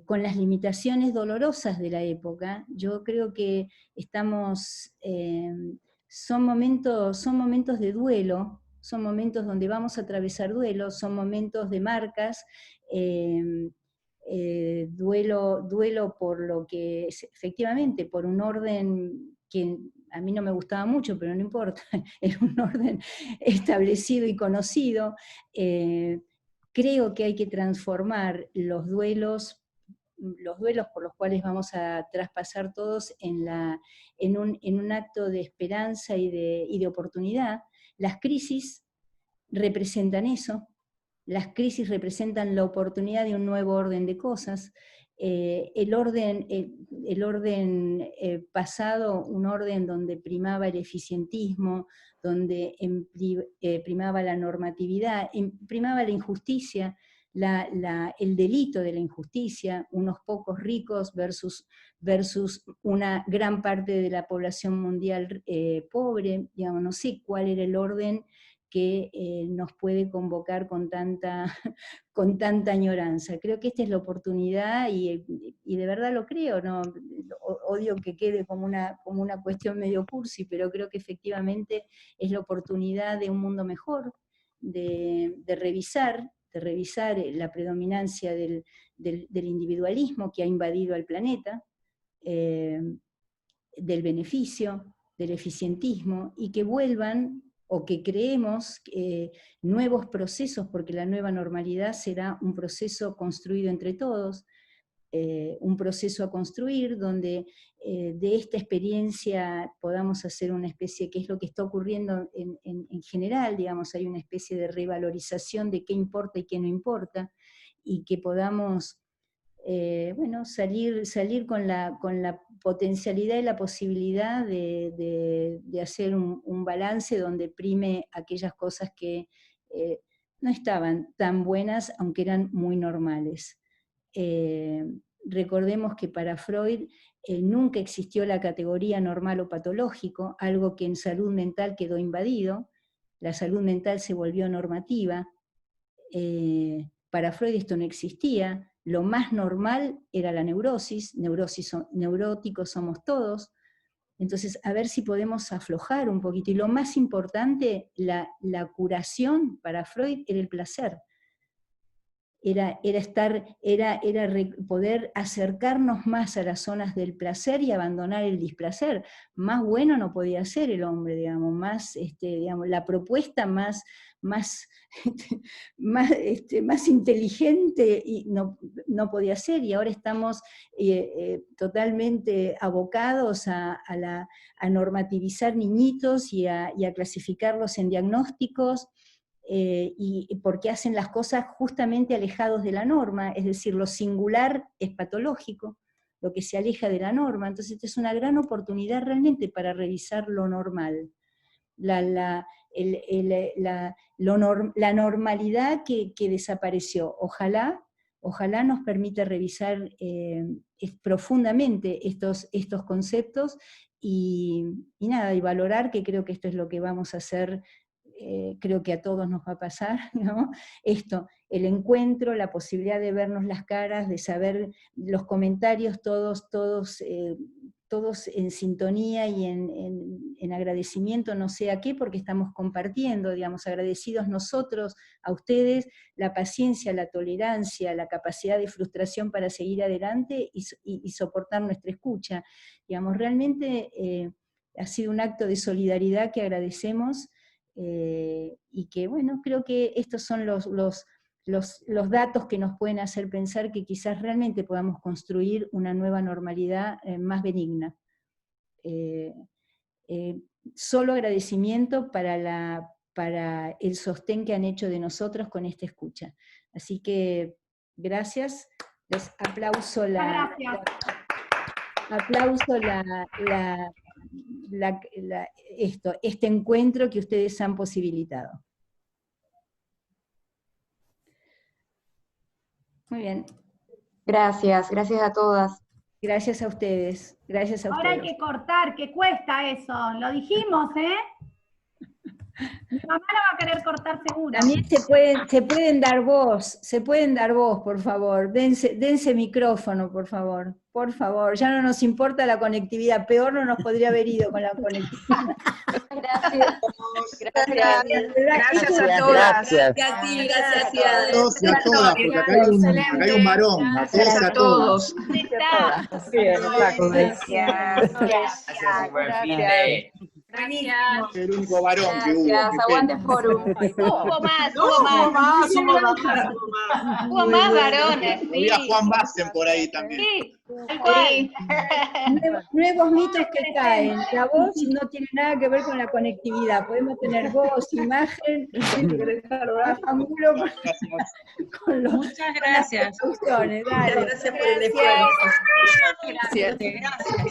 con las limitaciones dolorosas de la época. Yo creo que son momentos de duelo, son momentos donde vamos a atravesar duelos, son momentos de marcas, duelo por lo que es, efectivamente, por un orden que a mí no me gustaba mucho, pero no importa, era un orden establecido y conocido. Creo que hay que transformar los duelos por los cuales vamos a traspasar todos en un acto de esperanza y de oportunidad. Las crisis representan eso, las crisis representan la oportunidad de un nuevo orden de cosas. El orden pasado, un orden donde primaba el eficientismo, donde primaba la normatividad, primaba la injusticia, el delito de la injusticia, unos pocos ricos versus una gran parte de la población mundial pobre, digamos, no sé cuál era el orden que nos puede convocar con tanta añoranza. Creo que esta es la oportunidad y de verdad lo creo, ¿no? Odio que quede como una cuestión medio cursi, pero creo que efectivamente es la oportunidad de un mundo mejor, de revisar la predominancia del individualismo que ha invadido al planeta, del beneficio, del eficientismo, y que vuelvan, o que creemos nuevos procesos, porque la nueva normalidad será un proceso construido entre todos, un proceso a construir donde de esta experiencia podamos hacer una especie, que es lo que está ocurriendo en general, digamos, hay una especie de revalorización de qué importa y qué no importa, y que podamos salir con la potencialidad y la posibilidad de hacer un balance donde prime aquellas cosas que no estaban tan buenas, aunque eran muy normales. Recordemos que para Freud nunca existió la categoría normal o patológico, algo que en salud mental quedó invadido, la salud mental se volvió normativa, para Freud esto no existía, lo más normal era la neurosis, neuróticos somos todos, entonces a ver si podemos aflojar un poquito, y lo más importante, la curación para Freud era el placer, era poder acercarnos más a las zonas del placer y abandonar el displacer. Más bueno no podía ser el hombre, digamos, la propuesta más inteligente y no podía ser, y ahora estamos totalmente abocados a normativizar niñitos y a clasificarlos en diagnósticos, y porque hacen las cosas justamente alejados de la norma, es decir, lo singular es patológico, lo que se aleja de la norma. Entonces esta es una gran oportunidad realmente para revisar lo normal, la normalidad que desapareció. Ojalá ojalá nos permita revisar profundamente estos conceptos y nada, y valorar, que creo que esto es lo que vamos a hacer, creo que a todos nos va a pasar, ¿no? Esto, el encuentro, la posibilidad de vernos las caras, de saber los comentarios, todos en sintonía y en agradecimiento, no sé a qué, porque estamos compartiendo, digamos, agradecidos nosotros a ustedes, la paciencia, la tolerancia, la capacidad de frustración para seguir adelante y soportar nuestra escucha. Digamos, realmente ha sido un acto de solidaridad que agradecemos, y que, bueno, creo que estos son los datos que nos pueden hacer pensar que quizás realmente podamos construir una nueva normalidad más benigna. Solo agradecimiento para el sostén que han hecho de nosotros con esta escucha. Así que, gracias, les aplauso este encuentro que ustedes han posibilitado. Muy bien. Gracias a todas. Gracias a ustedes, gracias a ustedes. Ahora hay que cortar, que cuesta eso, lo dijimos, ¿eh? Mi mamá la va a querer cortar seguro. También se pueden dar voz, por favor, dense micrófono, por favor, ya no nos importa la conectividad, peor no nos podría haber ido con la conectividad. Gracias. Gracias a todas. Gracias. Gracias A todos y a todas, porque acá hay un varón. A todos y a todos. Gracias. El único varón que hubo. Gracias, aguante Forum. Hubo más varones, sí. Había Juan Basten por ahí también. Sí, tal cual. Nuevos mitos que caen. La voz no tiene nada que ver con la conectividad. Podemos tener voz, imagen, fabulo con los... Muchas gracias. Gracias por el esfuerzo. Gracias.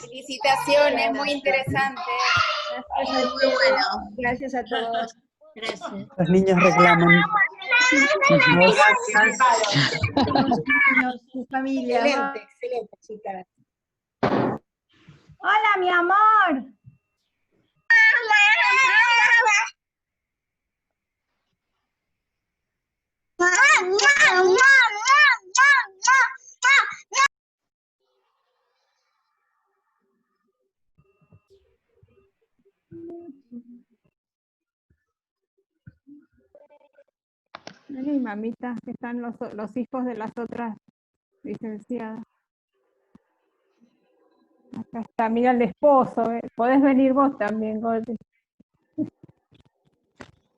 Felicitaciones, muy interesante. Muy bueno. Gracias a todos. Gracias. Los niños reclaman. Su familia. Excelente, chicas. Hola, mi amor. Ay, mamita, que están los hijos de las otras licenciadas. Acá está, mira el esposo, podés venir vos también, Gordi.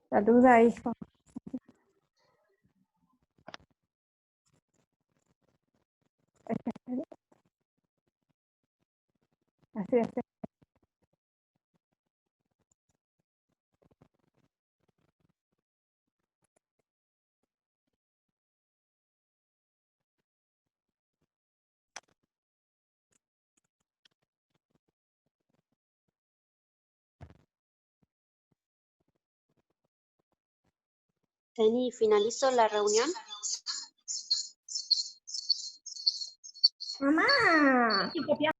Saluda, hijo. Así es. Jenny, ¿finalizo la reunión? Mamá. ¿Y copias